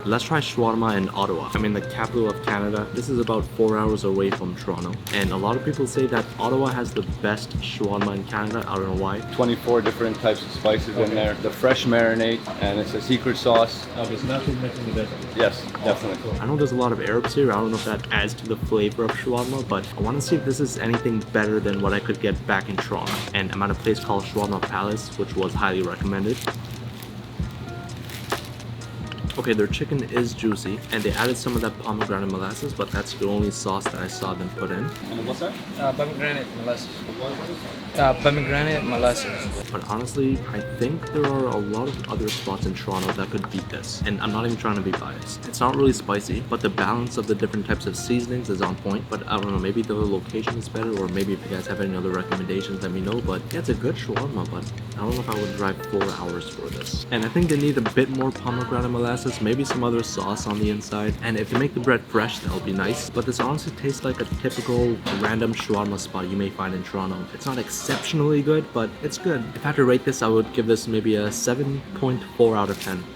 Let's try shawarma in Ottawa. I'm in the capital of Canada. This is about 4 hours away from Toronto. And a lot of people say that Ottawa has the best shawarma in Canada. I don't know why. 24 different types of spices in there. The fresh marinade, and it's a secret sauce. Okay, so that's what's making the difference. Yes, definitely. I know there's a lot of Arabs here. I don't know if that adds to the flavor of shawarma, but I want to see if this is anything better than what I could get back in Toronto. And I'm at a place called Shawarma Palace, which was highly recommended. Okay, their chicken is juicy, and they added some of that pomegranate molasses, but that's the only sauce that I saw them put in. And what's that? Pomegranate molasses. Pomegranate molasses. But honestly, I think there are a lot of other spots in Toronto that could beat this. And I'm not even trying to be biased. It's not really spicy, but the balance of the different types of seasonings is on point. But I don't know, maybe the location is better, or maybe if you guys have any other recommendations, let me know. But yeah, it's a good shawarma, but I don't know if I would drive 4 hours for this. And I think they need a bit more pomegranate molasses, maybe some other sauce on the inside. And if they make the bread fresh, that'll be nice. But this honestly tastes like a typical random shawarma spot you may find in Toronto. It's not exceptionally good, but it's good. If I had to rate this, I would give this maybe a 7.4 out of 10.